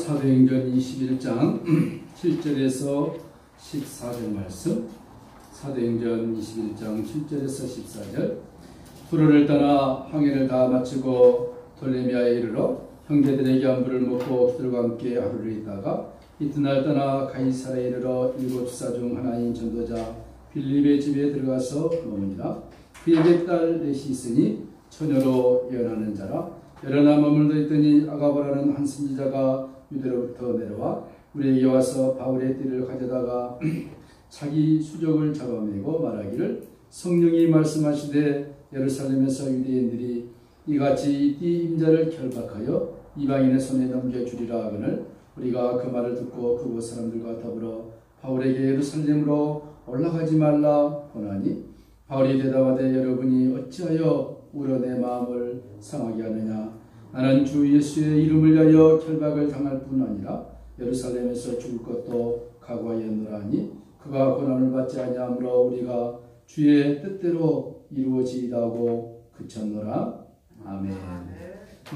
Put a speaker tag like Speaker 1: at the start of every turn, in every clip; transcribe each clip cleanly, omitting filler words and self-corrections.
Speaker 1: 사도행전 21장 7절에서 14절 말씀. 사도행전 21장 7절에서 14절. 투로를 떠나 항해를 다 마치고 돌레미아에 이르러 형제들에게 안부를 묻고 그들과 함께 하루를 있다가 이튿날 떠나 가이사라에 이르러 일곱 지사 중 하나인 전도자 빌립의 집에 들어가서 머무니라. 그에게 딸 넷이 있으니 처녀로 예언하는 자라. 열하나 머물러 있더니 아가보라는 한 선지자가 유대로부터 내려와 우리에게 와서 바울의 띠를 가져다가 자기 수족을 잡아매고 말하기를 성령이 말씀하시되 예루살렘에서 유대인들이 이같이 이 띠 임자를 결박하여 이방인의 손에 넘겨주리라 하거늘 우리가 그 말을 듣고 그곳 사람들과 더불어 바울에게 예루살렘으로 올라가지 말라 보나니 바울이 대답하되 여러분이 어찌하여 울어 내 마음을 상하게 하느냐. 나는 주 예수의 이름을 위하여 결박을 당할 뿐 아니라 예루살렘에서 죽을 것도 각오하였노라 하니 그가 고난을 받지 아니하므로 우리가 주의 뜻대로 이루어지이다 하고 그쳤노라. 아멘.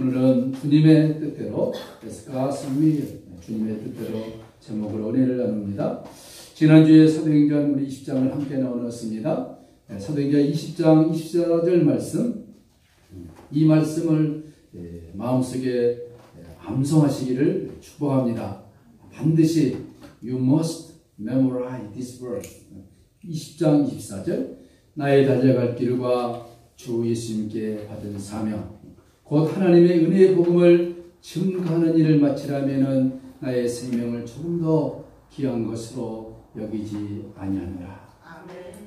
Speaker 1: 오늘은 주님의 뜻대로 주님의 뜻대로 제목으로 은혜를 나눕니다. 지난주에 사도행전 우리 20장을 함께 나누었습니다. 사도행전 20장 24절 말씀, 이 말씀을 마음속에 암송하시기를 축복합니다. 반드시 You must memorize this verse. 20장 24절. 나의 달려갈 길과 주 예수님께 받은 사명, 곧 하나님의 은혜의 복음을 증거하는 일을 마치라면은 나의 생명을 조금 더 귀한 것으로 여기지 아니하노라.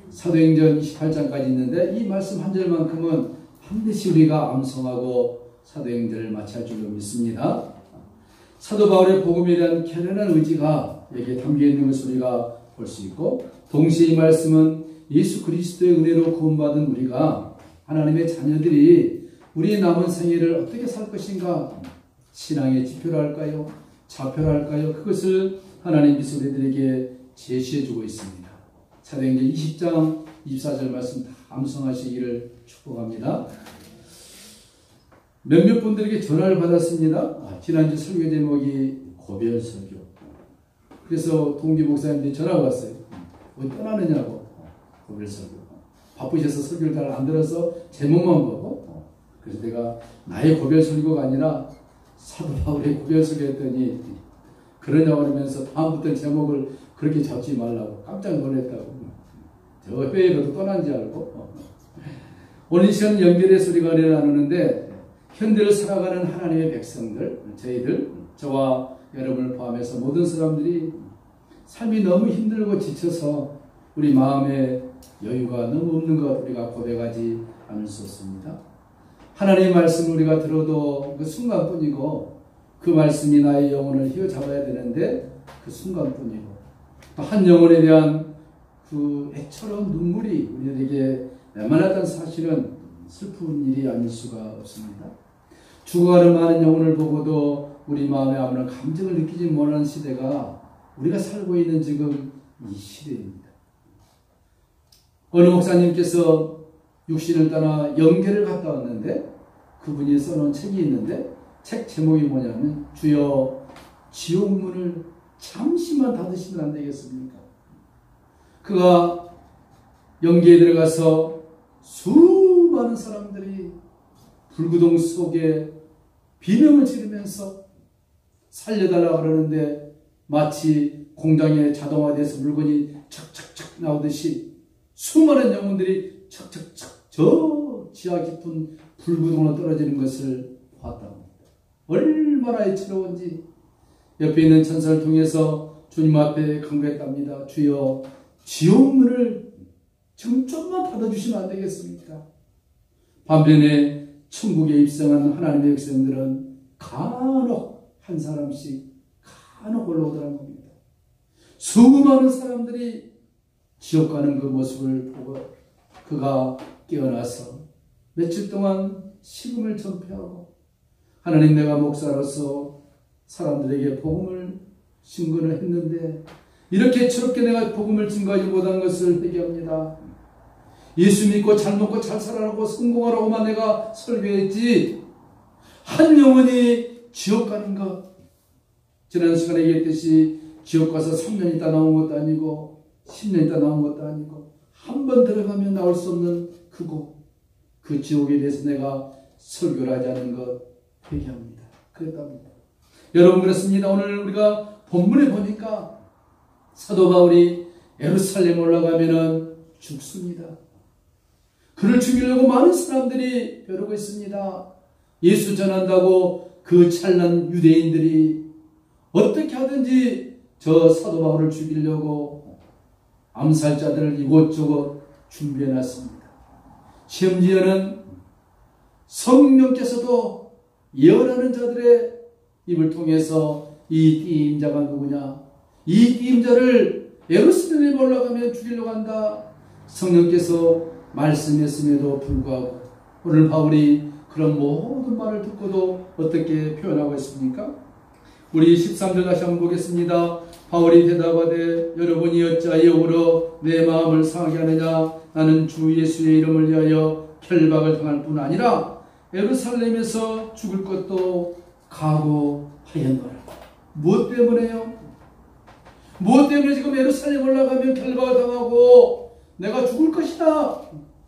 Speaker 1: 사도행전 28장까지 있는데 이 말씀 한 절만큼은 반드시 우리가 암송하고 사도행전을 마칠 줄로 믿습니다. 사도 바울의 복음에 대한 결연한 의지가 여기에 담겨 있는 것을 우리가 볼 수 있고, 동시에 이 말씀은 예수 그리스도의 은혜로 구원받은 우리가 하나님의 자녀들이 우리의 남은 생애를 어떻게 살 것인가, 신앙의 지표로 할까요? 좌표로 할까요? 그것을 하나님께서 우리들에게 제시해주고 있습니다. 사도행전 20장 24절 말씀 다 암송하시기를 축복합니다. 몇몇 분들에게 전화를 받았습니다. 지난주 설교 제목이 고별 설교. 그래서 동기 목사님들이 전화가 왔어요. 왜 떠나느냐고. 고별 설교. 바쁘셔서 설교를 잘 안 들어서 제목만 보고. 그래서 내가 나의 고별 설교가 아니라 사도 바울의 고별 설교 했더니 그러냐고 그러면서 다음부터 제목을 그렇게 잡지 말라고 깜짝 놀랐다고. 저 회의로도 떠난 줄 알고. 오늘 이 시간 연결해서 우리가 은혜를 나누는데, 현대를 살아가는 하나님의 백성들, 저희들, 저와 여러분을 포함해서 모든 사람들이 삶이 너무 힘들고 지쳐서 우리 마음에 여유가 너무 없는 것 우리가 고백하지 않을 수 없습니다. 하나님의 말씀을 우리가 들어도 그 순간뿐이고, 그 말씀이 나의 영혼을 휘어잡아야 되는데 그 순간뿐이고, 또 한 영혼에 대한 그 애처로운 눈물이 우리에게 내만하다는 사실은 슬픈 일이 아닐 수가 없습니다. 죽어가는 많은 영혼을 보고도 우리 마음에 아무런 감정을 느끼지 못하는 시대가 우리가 살고 있는 지금 이 시대입니다. 어느 목사님께서 육신을 떠나 영계를 갔다 왔는데 그분이 써놓은 책이 있는데 책 제목이 뭐냐면 주여 지옥문을 잠시만 닫으시면 안 되겠습니까? 그가 영계에 들어가서 수많은 사람들이 불구동 속에 비명을 지르면서 살려달라고 그러는데 마치 공장에 자동화돼서 물건이 척척척 나오듯이 수많은 영혼들이 척척척 저 지하 깊은 불구동으로 떨어지는 것을 봤다고 합니다. 얼마나 애처로운지 옆에 있는 천사를 통해서 주님 앞에 간구했답니다. 주여 지옥문을 지금 좀만 닫아주시면 안 되겠습니까? 반면에 천국에 입성한 하나님의 백성들은 간혹 한 사람씩 간혹 올라오더라는 겁니다. 수많은 사람들이 지옥 가는 그 모습을 보고 그가 깨어나서 며칠 동안 식음을 전폐하고 하나님 내가 목사로서 사람들에게 복음을 증거를 했는데 이렇게 저렇게 내가 복음을 증거하지 못한 것을 회개합니다. 예수 믿고 잘 먹고 잘 살아라고 성공하라고만 내가 설교했지 한 영혼이 지옥 가는 것 지난 시간에 얘기했듯이 지옥 가서 3년 있다 나온 것도 아니고 10년 있다 나온 것도 아니고 한 번 들어가면 나올 수 없는 그곳, 그 지옥에 대해서 내가 설교를 하지 않은 것 회개합니다. 그랬답니다. 여러분 그렇습니다. 오늘 우리가 본문에 보니까 사도 바울이 예루살렘 올라가면은 죽습니다. 그를 죽이려고 많은 사람들이 벼르고 있습니다. 예수 전한다고 그 찰난 유대인들이 어떻게 하든지 저 사도 바울을 죽이려고 암살자들을 이곳저곳 준비해놨습니다. 심지어는 성령께서도 예언하는 자들의 입을 통해서 이 띠임자가 누구냐, 이 띠임자를 예루살렘에 올라가면 죽이려고 한다, 성령께서 말씀했음에도 불구하고 오늘 바울이 그런 모든 말을 듣고도 어떻게 표현하고 있습니까? 우리 13절 다시 한번 보겠습니다. 바울이 대답하되 여러분이 어찌하여 울어 내 마음을 상하게 하느냐, 나는 주 예수의 이름을 위하여 결박을 당할 뿐 아니라 예루살렘에서 죽을 것도 각오하였노라. 무엇 때문에요? 무엇 때문에 지금 예루살렘 올라가면 결박을 당하고 내가 죽을 것이다,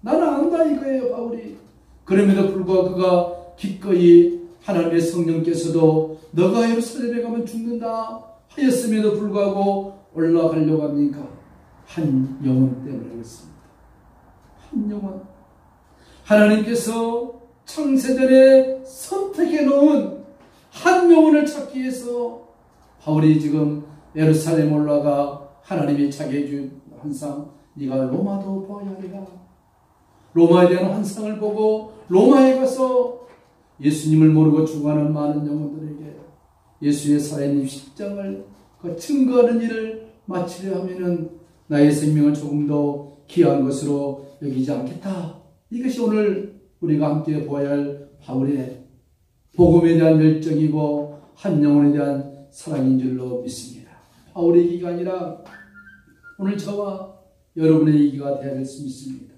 Speaker 1: 나는 안다 이거예요 바울이. 그럼에도 불구하고 그가 기꺼이 하나님의 성령께서도 너가 예루살렘에 가면 죽는다 하였음에도 불구하고 올라가려고 합니까? 한 영혼 때문에 그렇습니다. 한 영혼. 하나님께서 창세전에 선택해 놓은 한 영혼을 찾기 위해서 바울이 지금 예루살렘 올라가 하나님이 자기해 준 환상, 네가 로마도 보아야 하리라. 로마에 대한 환상을 보고 로마에 가서 예수님을 모르고 죽어가는 많은 영혼들에게 예수의 살아있는 십장을 증거하는 일을 마치려 하면은 나의 생명을 조금 더 귀한 것으로 여기지 않겠다. 이것이 오늘 우리가 함께 보아야 할 바울의 복음에 대한 열정이고 한 영혼에 대한 사랑인 줄로 믿습니다. 바울의 얘기가 아니라 오늘 저와 여러분의 얘기가 되어야 될 수 있습니다.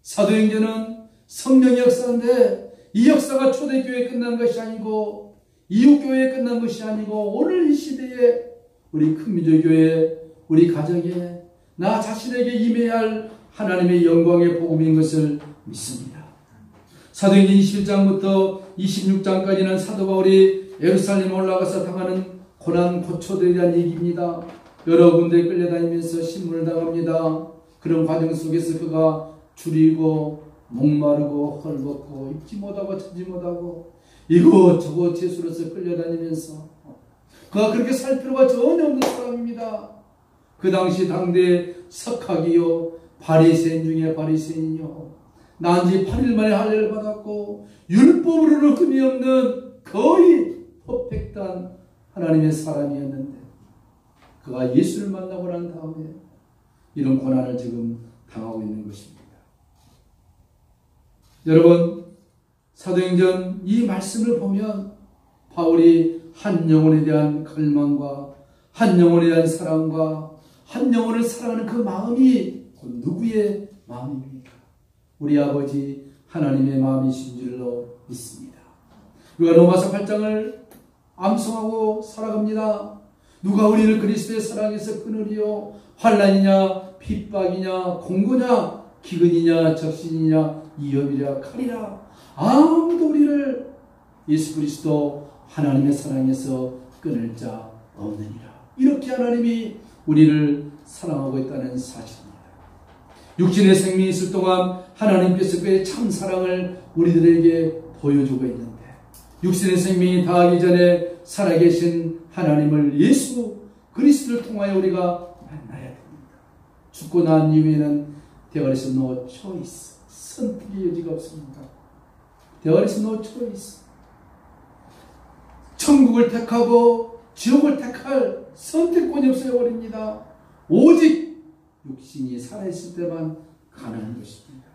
Speaker 1: 사도행전은 성령의 역사인데 이 역사가 초대교회에 끝난 것이 아니고 이웃교회에 끝난 것이 아니고 오늘 이 시대에 우리 큰민족교회, 우리 가정에 나 자신에게 임해야 할 하나님의 영광의 복음인 것을 믿습니다. 사도행전 21장부터 26장까지는 사도 바울이 예루살렘에 올라가서 당하는 고난 고초들에 대한 얘기입니다. 여러 군데 끌려다니면서 신문을 당합니다. 그런 과정 속에서 그가 줄이고 목마르고 헐벗고 입지 못하고 찾지 못하고 이곳저곳 죄수로서 끌려다니면서 그가 그렇게 살 필요가 전혀 없는 사람입니다. 그 당시 당대 석학이요 바리새인 중에 바리새인이요 난지 8일 만에 할례를 받았고 율법으로는 흠이 없는 거의 퍼펙트한 하나님의 사람이었는데 그가 예수를 만나고 난 다음에 이런 고난을 지금 당하고 있는 것입니다. 여러분, 사도행전 이 말씀을 보면 바울이 한 영혼에 대한 갈망과 한 영혼에 대한 사랑과 한 영혼을 사랑하는 그 마음이 누구의 마음입니까? 우리 아버지 하나님의 마음이신 줄로 믿습니다. 우리가 로마서 8장을 암송하고 살아갑니다. 누가 우리를 그리스도의 사랑에서 끊으리요? 환난이냐 핍박이냐 공고냐 기근이냐 적신이냐 위협이랴 칼이라. 아무도 우리를 예수 그리스도 하나님의 사랑에서 끊을 자 없느니라. 이렇게 하나님이 우리를 사랑하고 있다는 사실입니다. 육신의 생명이 있을 동안 하나님께서 그의 참 사랑을 우리들에게 보여주고 있는데 육신의 생명이 다하기 전에 살아계신 하나님을 예수 그리스도를 통하여 우리가 만나야 됩니다. 죽고 난 이후에는 There is no choice. 선택의 여지가 없습니다. There is no choice. 천국을 택하고 지옥을 택할 선택권이 없어요 버립니다. 오직 육신이 살아있을 때만 가능한 것입니다.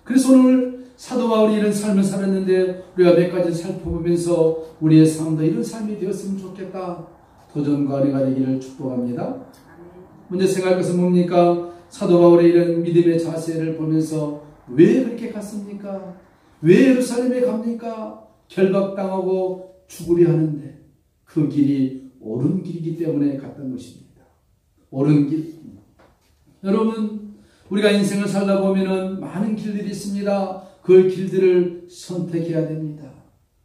Speaker 1: 그래서 오늘 사도 바울이 이런 삶을 살았는데 우리가 몇 가지 살펴보면서 우리의 삶도 이런 삶이 되었으면 좋겠다. 도전과 은혜가 되기를 축복합니다. 먼저 생각할 것은 뭡니까? 사도 바울의 이런 믿음의 자세를 보면서 왜 그렇게 갔습니까? 왜 예루살렘에 갑니까? 결박당하고 죽으려 하는데 그 길이 옳은 길이기 때문에 갔던 것입니다. 옳은 길. 여러분, 우리가 인생을 살다 보면은 많은 길들이 있습니다. 그 길들을 선택해야 됩니다.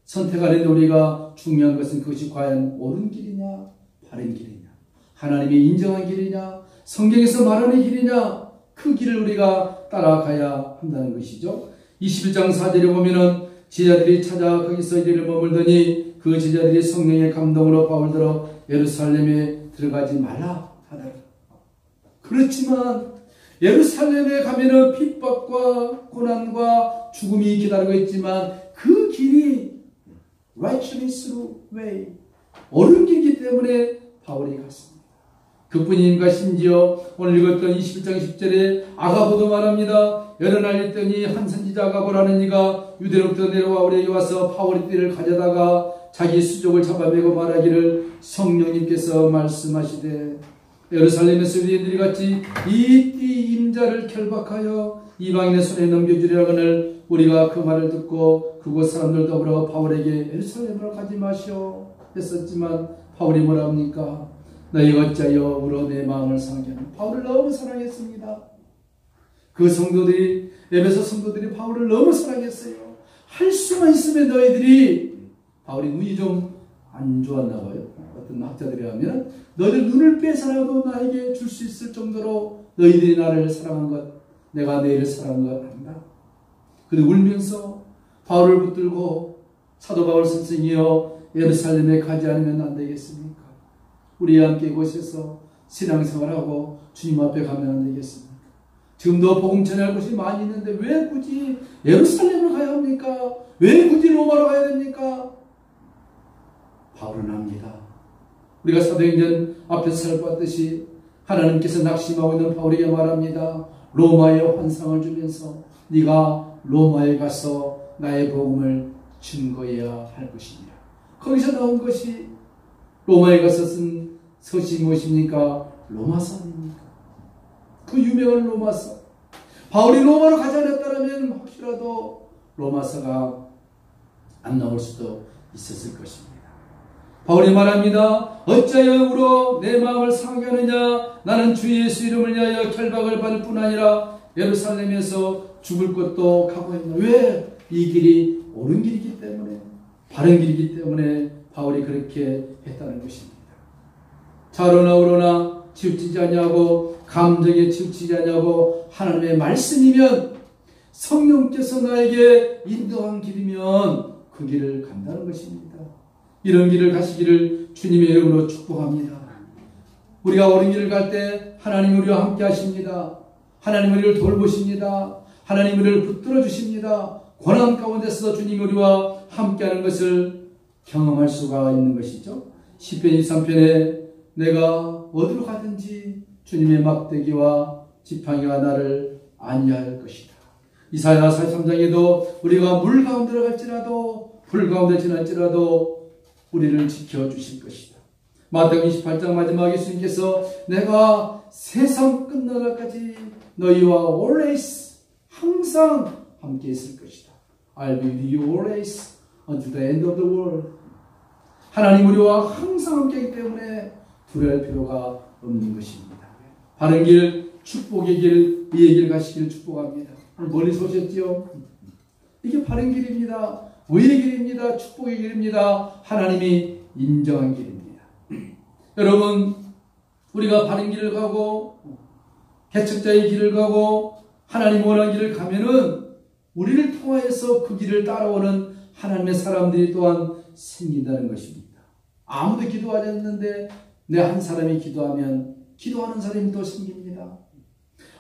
Speaker 1: 선택하는 우리가 중요한 것은 그것이 과연 옳은 길이냐, 바른 길이냐, 하나님이 인정한 길이냐, 성경에서 말하는 길이냐, 그 길을 우리가 따라가야 한다는 것이죠. 21장 4절에 보면은 제자들이 찾아 거기서 이리를 머물더니 그 제자들이 성령의 감동으로 바울들어 예루살렘에 들어가지 말라 하더라. 그렇지만 예루살렘에 가면은 핍박과 고난과 죽음이 기다리고 있지만 그 길이 righteous way, 옳은 길이기 때문에 바울이 갔습니다. 그뿐인가 심지어 오늘 읽었던 21장 10절에 아가보도 말합니다. 여러 날 있더니 한 선지자 아가보라는 이가 유대로부터 내려와 우리에게 와서 바울의 띠를 가져다가 자기 수족을 잡아매고 말하기를 성령님께서 말씀하시되 예루살렘에서 유대인들이 같이 이 띠 임자를 결박하여 이방인의 손에 넘겨주려거늘 우리가 그 말을 듣고 그곳 사람들 더불어 바울에게 예루살렘으로 가지 마시오 했었지만 바울이 뭐라 합니까? 너희가 어찌하여 울어 내 마음을 상하게 하는. 바울을 너무 사랑했습니다. 그 성도들이, 에베소 성도들이 바울을 너무 사랑했어요. 할 수만 있으면 너희들이, 바울이 눈이 좀 안 좋았나 봐요. 어떤 학자들이 하면 너희들 눈을 빼서라도 나에게 줄 수 있을 정도로 너희들이 나를 사랑한 것, 내가 너희를 사랑한 것 안다. 그리고 울면서 바울을 붙들고 사도 바울 선생이여 예루살렘에 가지 않으면 안 되겠습니까? 우리와 함께 이곳에서 신앙생활하고 주님 앞에 가면 안 되겠습니까? 지금도 복음 전할 곳이 많이 있는데 왜 굳이 예루살렘으로 가야 합니까? 왜 굳이 로마로 가야 됩니까? 바울은 합니다. 우리가 사도행전 앞에서 살펴봤듯이 하나님께서 낙심하고 있는 바울에게 말합니다. 로마에 환상을 주면서 네가 로마에 가서 나의 복음을 증거해야 할 것이니라. 거기서 나온 것이 로마에 가서 쓴 서신이 무엇입니까? 로마서 아닙니까? 그 유명한 로마서. 바울이 로마로 가지 않았다면 혹시라도 로마서가 안 나올 수도 있었을 것입니다. 바울이 말합니다. 어찌하여 울어 내 마음을 상하게 하느냐? 나는 주 예수 이름을 위하여 결박을 받을 뿐 아니라 예루살렘에서 죽을 것도 각오했나. 왜? 이 길이 옳은 길이기 때문에, 바른 길이기 때문에 바울이 그렇게 했다는 것입니다. 자로나 우로나 치우치지 않냐고, 감정에 치우치지 않냐고, 하나님의 말씀이면, 성령께서 나에게 인도한 길이면 그 길을 간다는 것입니다. 이런 길을 가시기를 주님의 이름으로 축복합니다. 우리가 옳은 길을 갈 때 하나님 우리와 함께 하십니다. 하나님 우리를 돌보십니다. 하나님 우리를 붙들어 주십니다. 고난 가운데서 주님 우리와 함께하는 것을 경험할 수가 있는 것이죠. 시편 23편에 내가 어디로 가든지 주님의 막대기와 지팡이가 나를 안위할 것이다. 이사야 43장에도 우리가 물 가운데로 갈지라도 불 가운데 지날지라도 우리를 지켜주실 것이다. 마태복음 28장 마지막에 예수님께서 내가 세상 끝날까지 너희와 always 항상 함께 있을 것이다. I'll be with you always until the end of the world. 하나님 우리와 항상 함께하기 때문에 두려워할 필요가 없는 것입니다. 바른 길, 축복의 길, 의의 길 가시기를 축복합니다. 멀리서 오셨지요? 이게 바른 길입니다. 의의 길입니다. 축복의 길입니다. 하나님이 인정한 길입니다. 여러분, 우리가 바른 길을 가고 개척자의 길을 가고 하나님 원하는 길을 가면은 우리를 통하여서 그 길을 따라오는 하나님의 사람들이 또한 생긴다는 것입니다. 아무도 기도하지 않는데 내 한 사람이 기도하면 기도하는 사람이 또 생깁니다.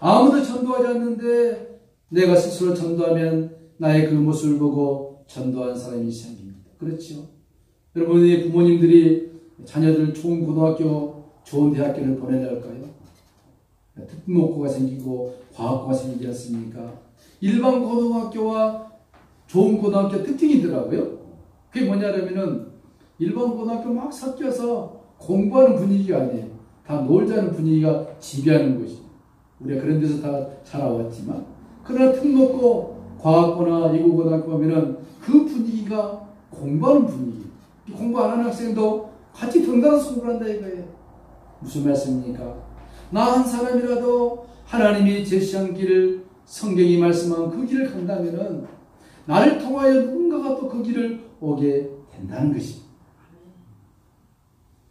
Speaker 1: 아무도 전도하지 않는데 내가 스스로 전도하면 나의 그 모습을 보고 전도한 사람이 생깁니다. 그렇죠? 여러분의 부모님들이 자녀들 좋은 고등학교, 좋은 대학교를 보내려할까요? 특목고가 생기고 과학고가 생기지 않습니까? 일반 고등학교와 좋은 고등학교 특징이 있더라고요. 그게 뭐냐면은 일반 고등학교 막 섞여서 공부하는 분위기가 아니에요. 다 놀자는 분위기가 지배하는 것이죠. 우리가 그런 데서 다 자라왔지만, 그러나 특목고, 과학고나 이고고등학교 보면은 그 분위기가 공부하는 분위기. 공부 안 하는 학생도 같이 덩달아서 공부한다 이거예요. 무슨 말씀입니까? 나 한 사람이라도 하나님이 제시한 길을 성경이 말씀한 그 길을 간다면은 나를 통하여 누군가가 또 그 길을 오게 된다는 것입니다.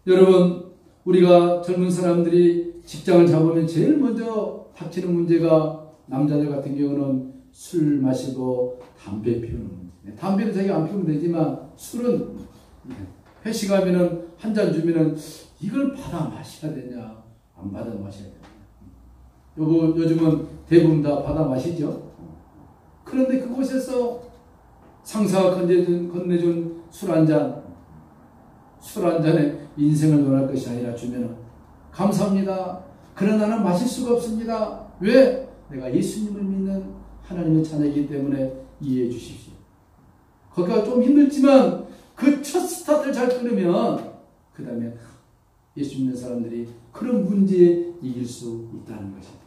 Speaker 1: 여러분, 우리가 젊은 사람들이 직장을 잡으면 제일 먼저 닥치는 문제가 남자들 같은 경우는 술 마시고 담배 피우는 문제. 담배는 자기가 안 피우면 되지만 술은 회식하면은 한 잔 주면은 이걸 받아 마셔야 되냐, 안 받아 마셔야 되냐. 요즘은 대부분 다 받아 마시죠. 그런데 그곳에서 상사가 건네준 술 한 잔에 인생을 논할 것이 아니라 주면은 감사합니다. 그러나 나는 마실 수가 없습니다. 왜? 내가 예수님을 믿는 하나님의 자녀이기 때문에 이해해 주십시오. 거기가 좀 힘들지만 그 첫 스타트를 잘 끊으면 그 다음에 예수 믿는 사람들이 그런 문제에 이길 수 있다는 것입니다.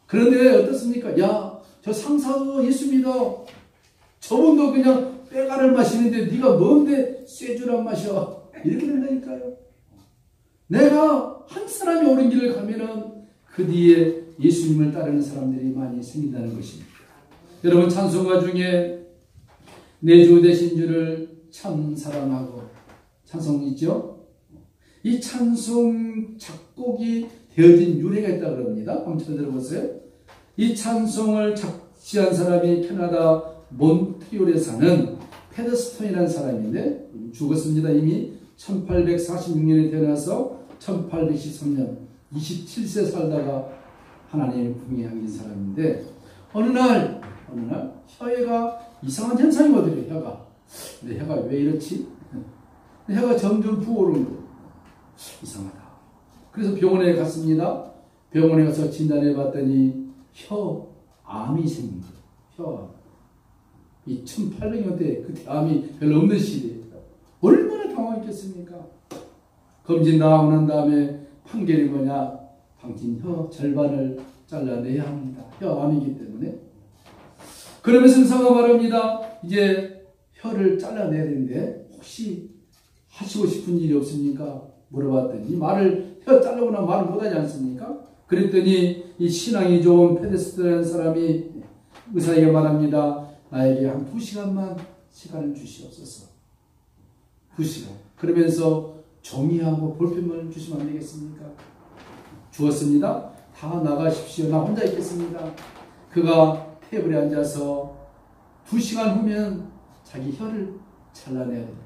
Speaker 1: 그런데 어떻습니까? 야, 저 상사도 예수 믿어. 저분도 그냥 빼가를 마시는데 네가 뭔데 쇠주를 마셔. 이렇게 된다니까요. 내가 한 사람이 옳은 길을 가면은 그 뒤에 예수님을 따르는 사람들이 많이 생긴다는 것입니다. 여러분, 찬송가 중에 내 주 되신 주를 참 사랑하고 찬송 있죠? 이 찬송 작곡이 되어진 유래가 있다고 합니다. 한번 들어보세요. 이 찬송을 작시한 사람이 캐나다 몬트리올에 사는 페더스톤이라는 사람인데 죽었습니다. 이미 1846년에 태어나서 1813년 27세 살다가 하나님의 품에 안긴 사람인데 어느 날 혀가 이상한 현상이 오더래요. 근데 혀가 왜 이렇지? 혀가 점점 부어오르는 거예요. 이상하다. 그래서 병원에 갔습니다. 병원에 가서 진단해 봤더니 혀암이 생긴 거예요. 혀암. 이 1800년대 그때 암이 별로 없는 시대에 얼마나 당황했겠습니까? 검진 나오고 난 다음에 판결이 뭐냐? 당신 혀 절반을 잘라내야 합니다. 혀암이기 때문에. 그러면서 의사가 말합니다. 이제 혀를 잘라내야 되는데 혹시 하시고 싶은 일이 없습니까? 물어봤더니 혀 자르고 나면 말을 못하지 않습니까? 그랬더니 이 신앙이 좋은 페데스트라는 사람이 의사에게 말합니다. 나에게 한 2시간만 시간을 주시옵소서. 2시간. 그러면서 종이하고 볼펜을 주시면 안 되겠습니까? 주었습니다. 다 나가십시오. 나 혼자 있겠습니다. 그가 테이블에 앉아서 2시간 후면 자기 혀를 잘라내야 됩니다.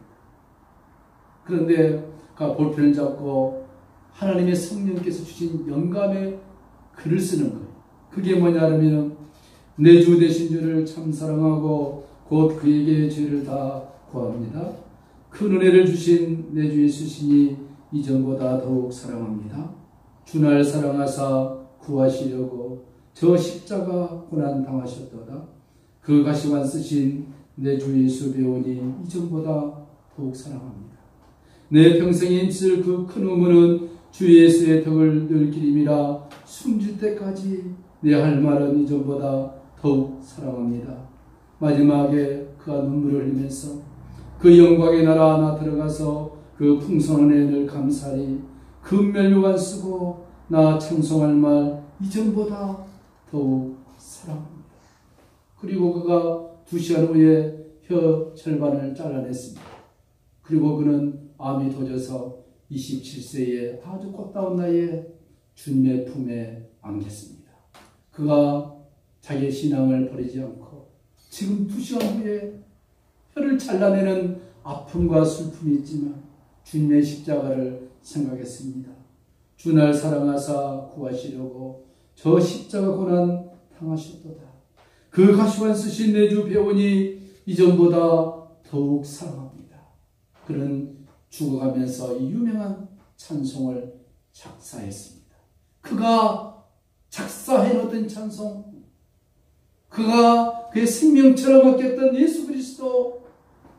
Speaker 1: 그런데 그가 볼펜을 잡고 하나님의 성령께서 주신 영감의 글을 쓰는 거예요. 그게 뭐냐면 내 주 되신 주를 참 사랑하고 곧 그에게 죄를 다 구합니다. 큰 은혜를 주신 내 주 예수시니 이전보다 더욱 사랑합니다. 주날 사랑하사 구하시려고 저 십자가 고난 당하셨도다. 그 가시관 쓰신 내 주 예수 배우니 이전보다 더욱 사랑합니다. 내 평생에 있을 그 큰 의무는 주 예수의 덕을 늘 기림이라 숨질 때까지 내 할 말은 이전보다 더욱 사랑합니다. 마지막에 그가 눈물을 흘리면서 그 영광의 나라 하나 들어가서 그 풍성한 은혜를 감사히 그 면류관 쓰고 나 찬송할 말 이전보다 더욱 사랑합니다. 그리고 그가 2시간 후에 혀 절반을 잘라냈습니다. 그리고 그는 암이 도져서 27세에 아주 꽃다운 나이에 주님의 품에 안겼습니다. 그가 자기의 신앙을 버리지 않고 지금 2시간 후에 혀를 잘라내는 아픔과 슬픔이 있지만 주님의 십자가를 생각했습니다. 주날 사랑하사 구하시려고 저 십자가 고난 당하셨도다. 그 가시관 쓰신 내 주 배우니 이전보다 더욱 사랑합니다. 그는 죽어가면서 이 유명한 찬송을 작사했습니다. 그가 작사해놓던 찬송, 그가 그의 생명처럼 맡겼던 예수 그리스도,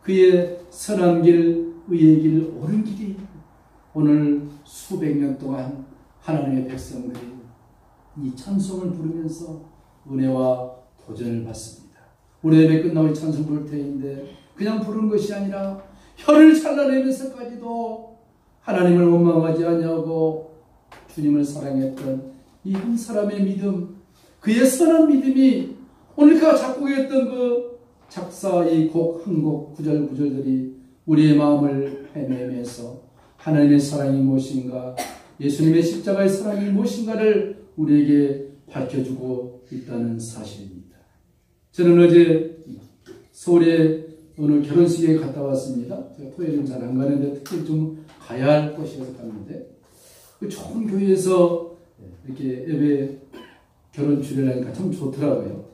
Speaker 1: 그의 선한 길, 의의 길, 옳은 길이 오늘 수백 년 동안 하나님의 백성들이 이 찬송을 부르면서 은혜와 도전을 받습니다. 우리 예배 끝나고 이 찬송 부를 때인데 그냥 부르는 것이 아니라 혀를 잘라내면서까지도 하나님을 원망하지 아니하고 주님을 사랑했던 이 한 사람의 믿음, 그의 선한 믿음이 오늘 그가 작곡했던 그 작사 이 곡 한 곡 구절구절들이 우리의 마음을 헤매면서 하나님의 사랑이 무엇인가, 예수님의 십자가의 사랑이 무엇인가를 우리에게 밝혀주고 있다는 사실입니다. 저는 어제 서울에 어느 결혼식에 갔다 왔습니다. 제가 토요일은 잘 안 가는데 특히 좀 가야 할 곳이어서 갔는데, 그 좋은 교회에서 이렇게 예배 결혼 주례하니까 참 좋더라고요.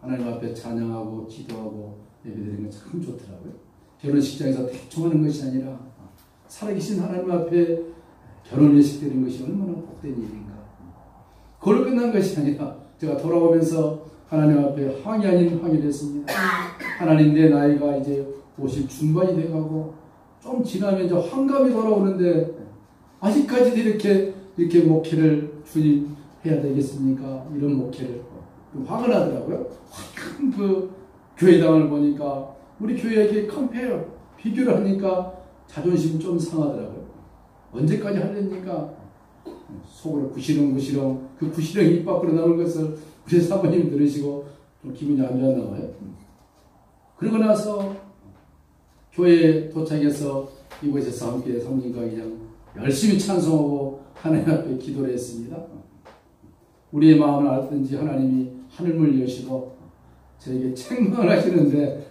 Speaker 1: 하나님 앞에 찬양하고 기도하고 예배드리는 건 참 좋더라고요. 결혼식장에서 대충 하는 것이 아니라 살아계신 하나님 앞에 결혼 예식 드리는 것이 얼마나 복된 일인가. 그걸로 끝난 것이 아니라 제가 돌아오면서 하나님 앞에 항이 아닌 항이 됐습니다. 하나님, 내 나이가 이제 50 중반이 돼가고 좀 지나면 이제 환갑이 돌아오는데 아직까지도 이렇게 목회를 주님 해야 되겠습니까? 이런 목회를. 화가 나더라고요. 큰 그 교회당을 보니까 우리 교회에게 컴페어, 비교를 하니까 자존심이 좀 상하더라고요. 언제까지 하려니까 속으로 구시렁구시렁, 그 구시렁 입 밖으로 나오는 것을 우리 사모님이 들으시고 좀 기분이 안 좋았나 봐요. 그러고 나서 교회에 도착해서 이곳에서 함께 성진과 그냥 열심히 찬송하고 하나님 앞에 기도를 했습니다. 우리의 마음을 알든지 하나님이 하늘문을 여시고 저에게 책망을 하시는데,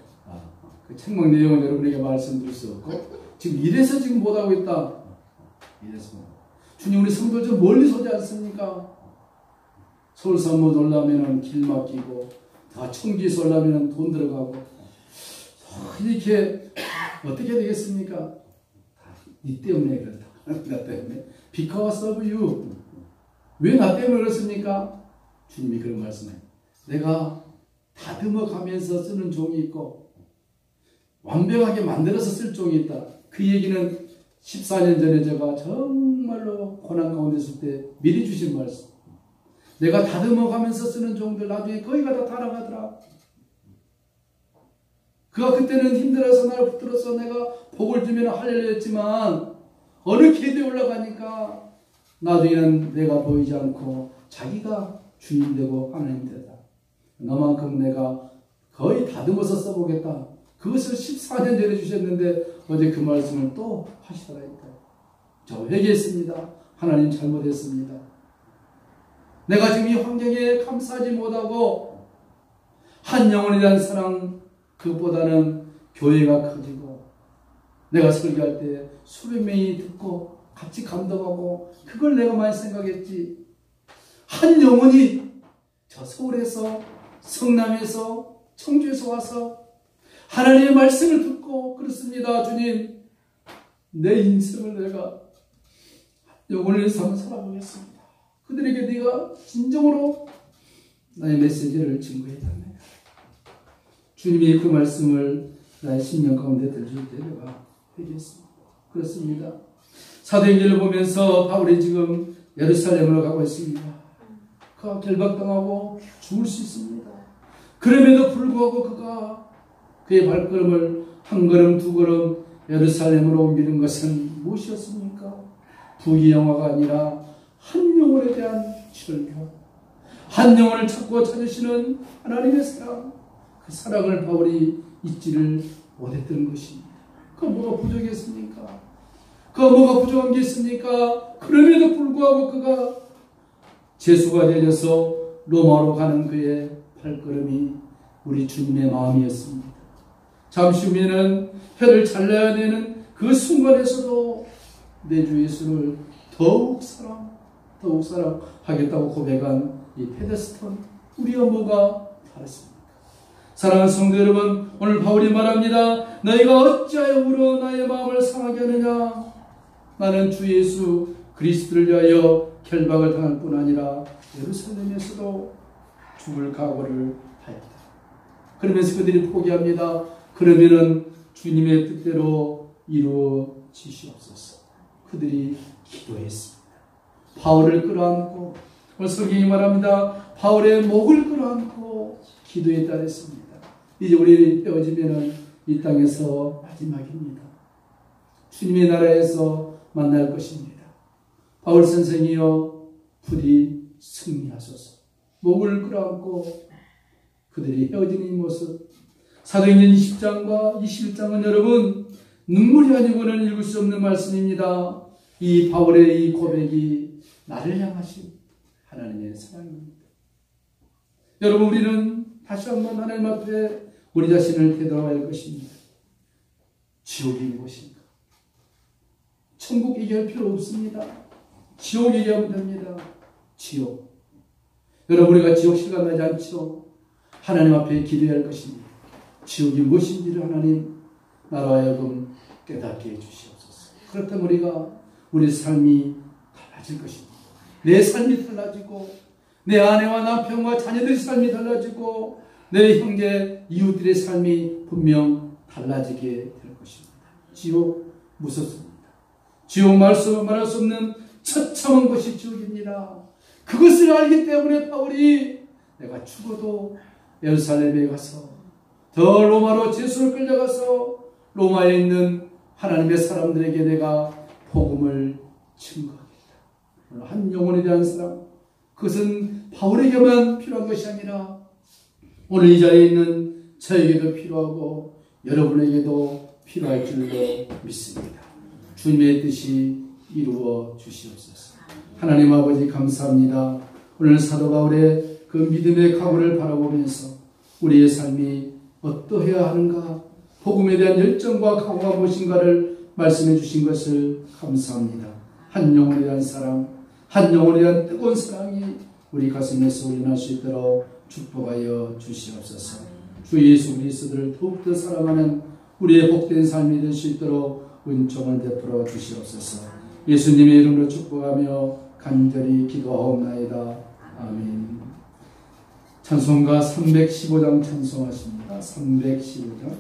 Speaker 1: 그 책망 내용은 여러분에게 말씀드릴 수 없고, 지금 이래서 지금 못하고 있다. 이래서 주님, 우리 성도들 좀 멀리서 오지 않습니까? 서울산못 올라오면 길 막히고, 다 청주에서 올라오면 돈 들어가고, 이렇게 어떻게 되겠습니까? 니 때문에 그렇다. 나 때문에. Because of you. 왜 나 때문에 그렇습니까? 주님이 그런 말씀해요. 내가 다듬어 가면서 쓰는 종이 있고 완벽하게 만들어서 쓸 종이 있다. 그 얘기는 14년 전에 제가 정말로 고난 가운데 있을 때 미리 주신 말씀. 내가 다듬어 가면서 쓰는 종들 나중에 거기가 다 달아가더라. 그가 그때는 힘들어서 나를 붙들어서 내가 복을 주면 하려고 했지만 어느 길에 올라가니까 나중에는 내가 보이지 않고 자기가 주님 되고 하나님 되다. 너만큼 내가 거의 다듬어서 써보겠다. 그것을 14년 전에 주셨는데 어제 그 말씀을 또 하시더라니까요. 저 회개했습니다. 하나님 잘못했습니다. 내가 지금 이 환경에 감싸지 못하고 한 영혼에 대한 사랑, 그것보다는 교회가 커지고 내가 설교할 때 수백 명이 듣고 같이 감동하고 그걸 내가 많이 생각했지. 한 영혼이 저 서울에서, 성남에서, 청주에서 와서 하나님의 말씀을 듣고, 그렇습니다. 주님, 내 인생을 내가 영혼을 위해서 한번 살아보겠습니다. 그들에게 네가 진정으로 나의 메시지를 증거해 달라. 주님이 그 말씀을 나의 심령 가운데 들줄 때 내가 회개했습니다. 그렇습니다. 사도행전을 보면서 바울이 지금 예루살렘으로 가고 있습니다. 그가 결박당하고 죽을 수 있습니다. 그럼에도 불구하고 그가 그의 발걸음을 한 걸음 두 걸음 예루살렘으로 옮기는 것은 무엇이었습니까? 부귀영화가 아니라 한 영혼에 대한 절규, 한 영혼을 찾고 찾으시는 하나님의 사랑, 그 사랑을 바울이 잊지를 못했던 것입니다. 그가 뭐가 부족했습니까? 그가 뭐가 부족한 게 있습니까? 그럼에도 불구하고 그가 제수가 되어서 로마로 가는 그의 발걸음이 우리 주님의 마음이었습니다. 잠시 후에는 혀를 잘라야 되는 그 순간에서도 내 주 예수를 더욱 사랑하겠다고 고백한 이 페데스턴, 우리가 뭐가 다르습니까? 사랑하는 성도 여러분, 오늘 바울이 말합니다. 너희가 어찌하여 울어 나의 마음을 상하게 하느냐? 나는 주 예수 그리스도를 위하여 결박을 당할 뿐 아니라 예루살렘에서도 죽을 각오를 하였다. 그러면서 그들이 포기합니다. 그러면은 주님의 뜻대로 이루어지시옵소서. 그들이 기도했습니다. 바울을 끌어안고, 오늘 성경이 말합니다. 바울의 목을 끌어안고 기도에 따랐습니다. 이제 우리 떼어지면은 이 땅에서 마지막입니다. 주님의 나라에서 만날 것입니다. 바울 선생이여 부디 승리하소서. 목을 끌어안고 그들이 헤어지는 이 모습, 사도행전 20장과 21장은 여러분 눈물이 아니고는 읽을 수 없는 말씀입니다. 이 바울의 이 고백이 나를 향하신 하나님의 사랑입니다. 여러분, 우리는 다시 한번 하나님 앞에 우리 자신을 되돌아야 할 것입니다. 지옥이 무엇인가? 천국 얘기할 필요 없습니다. 지옥 얘기하면 됩니다. 지옥. 여러분, 우리가 지옥 실감나지 않죠? 하나님 앞에 기도해야 할 것입니다. 지옥이 무엇인지를 하나님 나로 하여금 깨닫게 해주시옵소서. 그렇다면 우리 삶이 달라질 것입니다. 내 삶이 달라지고 내 아내와 남편과 자녀들의 삶이 달라지고 내 형제 이웃들의 삶이 분명 달라지게 될 것입니다. 지옥 무섭습니다. 지옥 말할 수 없는 처참한 것이 지옥입니다. 그것을 알기 때문에 바울이 내가 죽어도 예루살렘에 가서 더 로마로 제수를 끌려가서 로마에 있는 하나님의 사람들에게 내가 복음을 증거하겠다. 한 영혼에 대한 사랑, 그것은 바울에게만 필요한 것이 아니라 오늘 이 자리에 있는 저에게도 필요하고 여러분에게도 필요할 줄로 믿습니다. 주님의 뜻이 이루어 주시옵소서. 하나님 아버지 감사합니다. 오늘 사도 바울의 그 믿음의 각오를 바라보면서 우리의 삶이 어떠해야 하는가, 복음에 대한 열정과 각오가 무엇인가를 말씀해 주신 것을 감사합니다. 한 영혼에 대한 사랑, 한 영혼에 대한 뜨거운 사랑이 우리 가슴에서 올려날 수 있도록 축복하여 주시옵소서. 주 예수 그리스도를 더욱더 사랑하는 우리의 복된 삶이 될 수 있도록 은총을 베풀어 주시옵소서. 예수님의 이름으로 축복하며 간절히 기도하옵나이다. 아멘. 찬송가 315장 찬송하십니다. 315장.